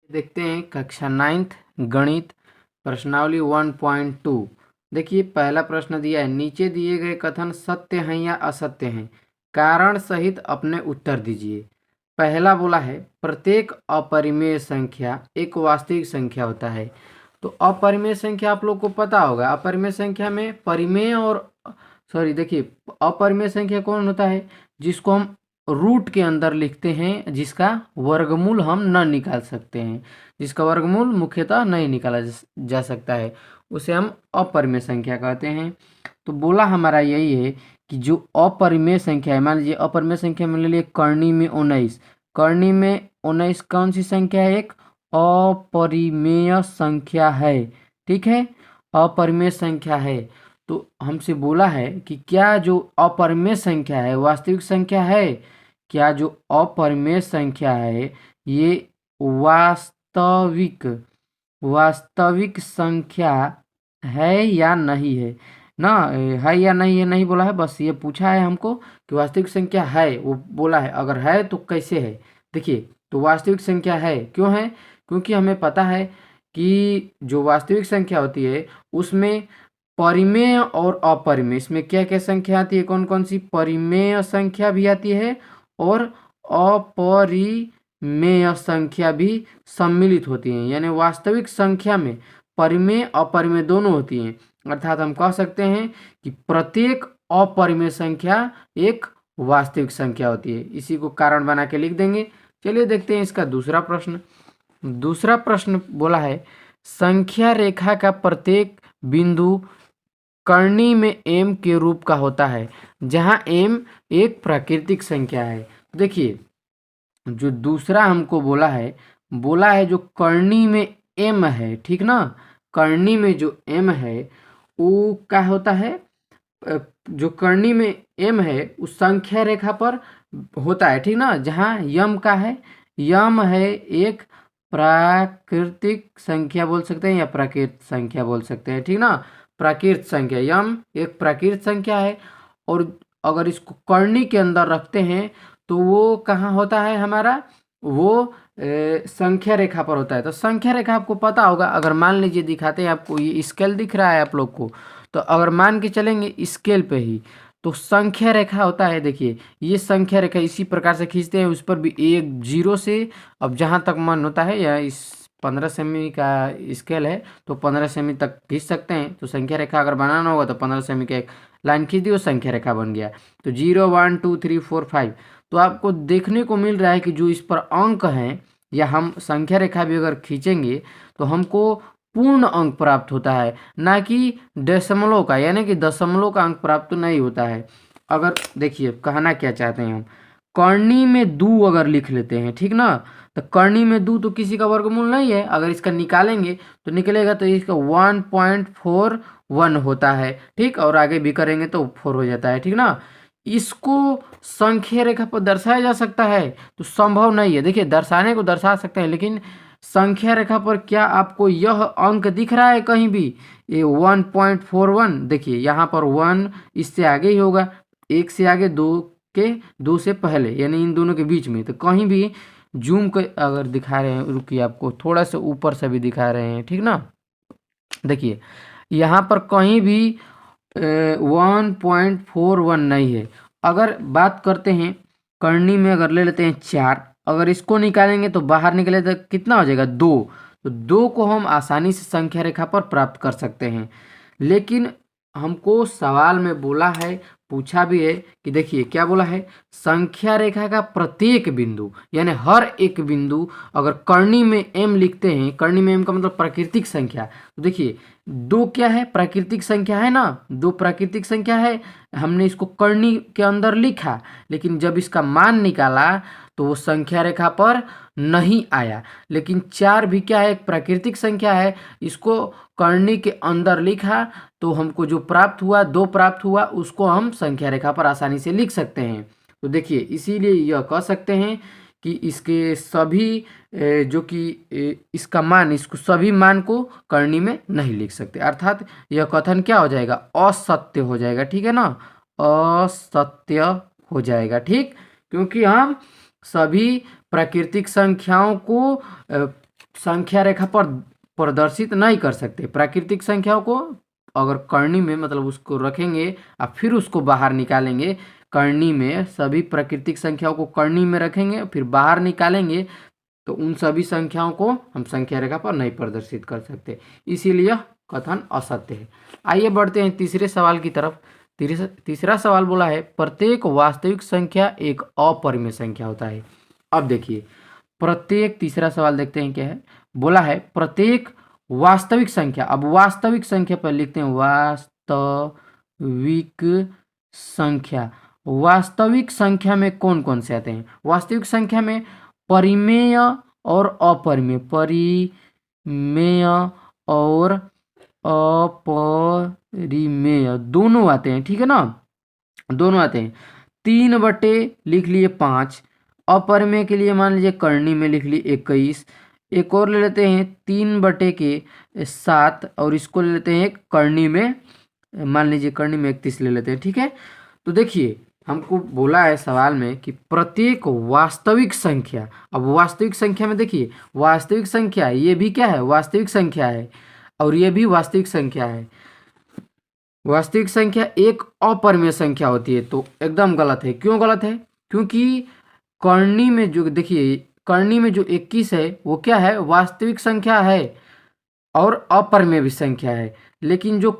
देखते हैं कक्षा 9th गणित प्रश्नावली 1.2। देखिए पहला प्रश्न दिया है, नीचे दिए गए कथन सत्य हैं या असत्य हैं, कारण सहित अपने उत्तर दीजिए। पहला बोला है प्रत्येक अपरिमेय संख्या एक वास्तविक संख्या होता है। तो अपरिमेय संख्या आप लोग को पता होगा, अपरिमेय संख्या में परिमेय और देखिए अपरिमेय संख्या कौन होता है, जिसको हम रूट के अंदर लिखते हैं, जिसका वर्गमूल हम न निकाल सकते हैं, जिसका वर्गमूल मुख्यतः नहीं निकाला जा सकता है, उसे हम अपरिमेय संख्या कहते हैं। तो बोला हमारा यही है कि जो अपरिमेय संख्या है, मान लीजिए अपरिमेय संख्या में ले लिए कर्णी में 19, कर्णी में 19 कौन सी संख्या है, एक अपरिमेय संख्या है। ठीक है, अपरिमेय संख्या है। तो हमसे बोला है कि क्या जो अपरिमेय संख्या है वास्तविक संख्या है, क्या जो अपरिमेय संख्या है ये वास्तविक वास्तविक संख्या है या नहीं है ना, है या नहीं है, नहीं बोला है, बस ये पूछा है हमको कि वास्तविक संख्या है, वो बोला है अगर है तो कैसे है। देखिए तो वास्तविक संख्या है, क्यों है, क्योंकि हमें पता है कि जो वास्तविक संख्या होती है उसमें परिमेय और अपरिमेय, इसमें क्या क्या संख्या आती है, कौन कौन सी, परिमेय संख्या भी आती है और अपरिमेय संख्या भी सम्मिलित होती हैं। यानी वास्तविक संख्या में परिमेय अपरिमेय दोनों होती हैं। अर्थात हम कह सकते हैं कि प्रत्येक अपरिमेय संख्या एक वास्तविक संख्या होती है। इसी को कारण बना के लिख देंगे। चलिए देखते हैं इसका दूसरा प्रश्न। दूसरा प्रश्न बोला है संख्या रेखा का प्रत्येक बिंदु कर्णी में m के रूप का होता है, जहां m एक प्राकृतिक संख्या है। देखिए जो दूसरा हमको बोला है जो कर्णी में m है, ठीक ना, कर्णी में जो m है वो क्या होता है, जो कर्णी में m है उस संख्या रेखा पर होता है, ठीक ना, जहाँ यम का है, यम है एक प्राकृतिक संख्या बोल सकते हैं या प्राकृत संख्या बोल सकते हैं, ठीक ना, प्राकृत संख्या, यम एक प्राकृत संख्या है। और अगर इसको कर्णी के अंदर रखते हैं तो वो कहाँ होता है हमारा, वो संख्या रेखा पर होता है। तो संख्या रेखा आपको पता होगा, अगर मान लीजिए दिखाते हैं आपको, ये स्केल दिख रहा है आप लोग को, तो अगर मान के चलेंगे स्केल पे ही तो संख्या रेखा होता है। देखिए ये संख्या रेखा इसी प्रकार से खींचते हैं, उस पर भी एक जीरो से अब जहाँ तक मन होता है, या इस 15 सेमी का स्केल है तो 15 सेमी तक खींच सकते हैं। तो संख्या रेखा अगर बनाना होगा तो 15 सेमी का एक लाइन खींच दी, वो संख्या रेखा बन गया। तो 0 1 2 3 4 5, तो आपको देखने को मिल रहा है कि जो इस पर अंक हैं, या हम संख्या रेखा भी अगर खींचेंगे तो हमको पूर्ण अंक प्राप्त होता है, ना कि दशमलव का, यानी कि दशमलव का अंक प्राप्त नहीं होता है। अगर देखिए कहना क्या चाहते हैं हम, कर्णी में दो अगर लिख लेते हैं, ठीक ना, तो कर्णी में दो तो किसी का वर्गमूल नहीं है, अगर इसका निकालेंगे तो निकलेगा, तो इसका 1.41 होता है, ठीक, और आगे भी करेंगे तो 4 हो जाता है, ठीक ना। इसको संख्या रेखा पर दर्शाया जा सकता है तो संभव नहीं है। देखिए दर्शाने को दर्शा सकते हैं, लेकिन संख्या रेखा पर क्या आपको यह अंक दिख रहा है कहीं भी, ये 1.41, देखिए यहाँ पर 1 इससे आगे ही होगा, एक से आगे, दो से पहले, यानी इन दोनों के बीच में, तो कहीं भी जूम कर अगर दिखा रहे हैं, रुकिए आपको थोड़ा सा ऊपर से भी दिखा रहे हैं, ठीक ना। देखिए यहाँ पर कहीं भी 1.41 नहीं है। अगर बात करते हैं कर्णी में, अगर ले लेते हैं 4, अगर इसको निकालेंगे तो बाहर निकले तो कितना हो जाएगा, 2, तो 2 को हम आसानी से संख्या रेखा पर प्राप्त कर सकते हैं। लेकिन हमको सवाल में बोला है, पूछा भी है कि देखिए क्या बोला है, संख्या रेखा का प्रत्येक बिंदु, यानी हर एक बिंदु अगर कर्णी में m लिखते हैं, कर्णी में m का मतलब प्राकृतिक संख्या, तो देखिए 2 क्या है, प्राकृतिक संख्या है ना, 2 प्राकृतिक संख्या है, हमने इसको कर्णी के अंदर लिखा, लेकिन जब इसका मान निकाला तो वो संख्या रेखा पर नहीं आया। लेकिन 4 भी क्या है, एक प्राकृतिक संख्या है, इसको कर्णी के अंदर लिखा तो हमको जो प्राप्त हुआ, 2 प्राप्त हुआ, उसको हम संख्या रेखा पर आसानी से लिख सकते हैं। तो देखिए इसीलिए यह कह सकते हैं कि इसके सभी जो कि इसका मान, इसको सभी मान को कर्णी में नहीं लिख सकते, अर्थात यह कथन क्या हो जाएगा, असत्य हो जाएगा, ठीक है ना, असत्य हो जाएगा, ठीक, क्योंकि हम सभी प्राकृतिक संख्याओं को संख्या रेखा पर प्रदर्शित नहीं कर सकते। प्राकृतिक संख्याओं को अगर करनी में मतलब उसको रखेंगे और फिर उसको बाहर निकालेंगे, करनी में सभी प्राकृतिक संख्याओं को करनी में रखेंगे फिर बाहर निकालेंगे, तो उन सभी संख्याओं को हम संख्या रेखा पर नहीं प्रदर्शित कर सकते, इसीलिए कथन असत्य है। आइए बढ़ते हैं तीसरे सवाल की तरफ। तीसरा सवाल बोला है प्रत्येक वास्तविक संख्या एक अपरिमेय संख्या होता है। अब देखिए प्रत्येक, तीसरा सवाल देखते हैं क्या है। बोला है प्रत्येक वास्तविक संख्या, अब वास्तविक संख्या पर लिखते हैं वास्तविक संख्या। वास्तविक संख्या में कौन कौन से आते हैं? वास्तविक संख्या में परिमेय और अपरिमेय, परिमेय और अपरिमेय दोनों आते हैं, ठीक है ना, दोनों आते हैं। 3/5 लिख लिए 5, अपरिमेय के लिए मान लीजिए करनी में लिख लिए 21, एक और ले लेते हैं 3/7 और इसको ले लेते हैं एक करनी में, मान लीजिए करनी में 31 ले लेते हैं, ठीक है। तो देखिए हमको बोला है सवाल में कि प्रत्येक वास्तविक संख्या, अब वास्तविक संख्या में देखिए वास्तविक संख्या ये भी क्या है, वास्तविक संख्या है और ये भी वास्तविक संख्या है। वास्तविक संख्या एक अपरिमेय संख्या होती है, तो एकदम गलत है। क्यों गलत है? क्योंकि करनी में जो देखिए करनी में जो 21 है वो क्या है, वास्तविक संख्या है और अपरिमेय भी संख्या है। लेकिन जो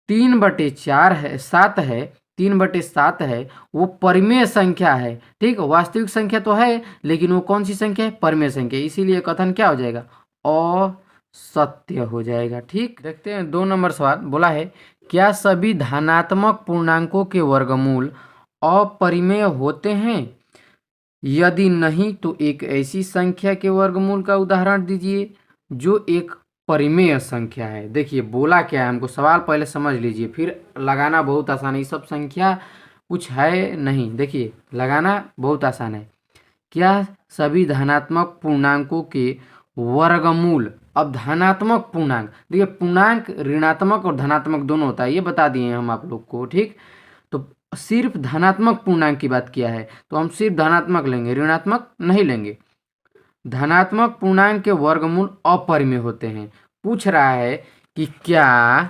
3/4 है, 7 है, 3/7 है वो परिमेय संख्या है, ठीक। वास्तविक संख्या तो है लेकिन वो कौन सी संख्या है, परिमेय संख्या, इसीलिए कथन क्या हो जाएगा, असत्य हो जाएगा, ठीक। देखते हैं 2 नंबर सवाल। बोला है क्या सभी धनात्मक पूर्णांकों के वर्गमूल अपरिमेय होते हैं? यदि नहीं तो एक ऐसी संख्या के वर्गमूल का उदाहरण दीजिए जो एक परिमेय संख्या है। देखिए बोला क्या है, हमको सवाल पहले समझ लीजिए, फिर लगाना बहुत आसान है। ये सब संख्या कुछ है नहीं, देखिए लगाना बहुत आसान है। क्या सभी धनात्मक पूर्णांकों के वर्गमूल, अब धनात्मक पूर्णांक, देखिए पूर्णांक ऋणात्मक और धनात्मक दोनों होता है, ये बता दिए हम आप लोग को, ठीक। तो सिर्फ धनात्मक पूर्णांक की बात किया है तो हम सिर्फ धनात्मक लेंगे, ऋणात्मक नहीं लेंगे। धनात्मक पूर्णांक के वर्गमूल अपरिमेय होते हैं। पूछ रहा है कि क्या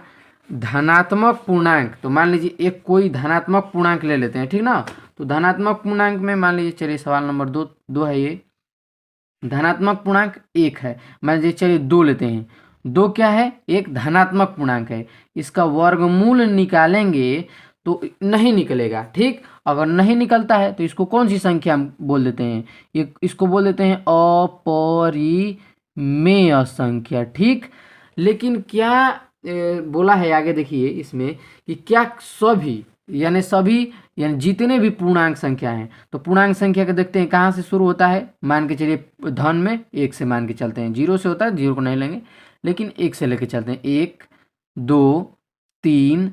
धनात्मक पूर्णांक, तो मान लीजिए एक कोई धनात्मक पूर्णांक ले लेते हैं, ठीक ना। तो धनात्मक पूर्णांक में मान लीजिए, चलिए सवाल नंबर 2 है ये, धनात्मक पूर्णांक 1 है, मान लीजिए चलिए 2 लेते हैं। 2 क्या है, एक धनात्मक पूर्णांक है, इसका वर्गमूल निकालेंगे तो नहीं निकलेगा, ठीक। अगर नहीं निकलता है तो इसको कौन सी संख्या हम बोल देते हैं, इसको बोल देते हैं अपरिमेय संख्या, ठीक। लेकिन क्या बोला है आगे देखिए इसमें कि क्या सभी यानी जितने भी पूर्णांक संख्या हैं, तो पूर्णांक संख्या के देखते हैं कहाँ से शुरू होता है। मान के चलिए धन में 1 से मान के चलते हैं, 0 से होता है, 0 को नहीं लेंगे, लेकिन 1 से लेके चलते हैं। 1 2 3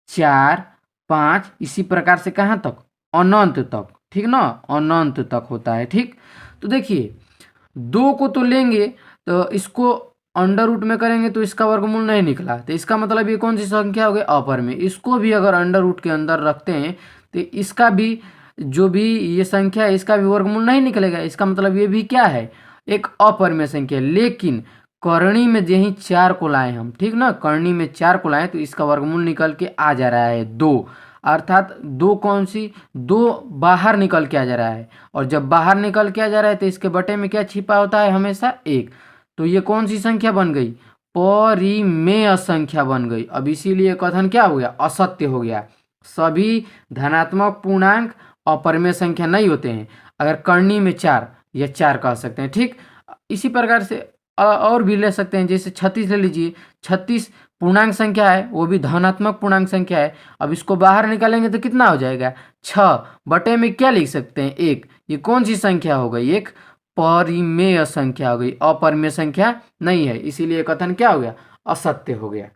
4 5 इसी प्रकार से कहाँ तक, अनंत तक, ठीक ना, अनंत तक होता है, ठीक। तो देखिए 2 को तो लेंगे तो इसको अंडर रूट में करेंगे तो इसका वर्गमूल नहीं निकला, तो इसका मतलब ये कौन सी संख्या हो गई, अपरिमेय। इसको भी अगर अंडर रूट के अंदर रखते हैं तो इसका भी जो भी ये संख्या है इसका भी वर्गमूल नहीं निकलेगा, इसका मतलब ये भी क्या है, एक अपरिमेय संख्या। लेकिन करणी में यही 4 को लाए हम, ठीक ना, करणी में 4 को लाए तो इसका वर्गमूल निकल के आ जा रहा है 2, अर्थात 2 कौन सी, 2 बाहर निकल के आ जा रहा है, और जब बाहर निकल के आ जा रहा है तो इसके बटे में क्या छिपा होता है, हमेशा 1। तो ये कौन सी संख्या बन गई, परिमेय संख्या बन गई। अब इसीलिए कथन क्या हो गया, असत्य हो गया। सभी धनात्मक पूर्णांक अपरिमेय संख्या नहीं होते हैं। अगर करनी में 4 या 4 कह सकते हैं, ठीक। इसी प्रकार से और भी ले सकते हैं, जैसे 36 ले लीजिए, 36 पूर्णांक संख्या है, वो भी धनात्मक पूर्णांक संख्या है। अब इसको बाहर निकालेंगे तो कितना हो जाएगा, 6 बटे में क्या लिख सकते हैं, 1। ये कौन सी संख्या हो गई, एक परिमेय संख्या हो गई, अपरिमेय संख्या नहीं है, इसीलिए कथन क्या हो गया, असत्य हो गया।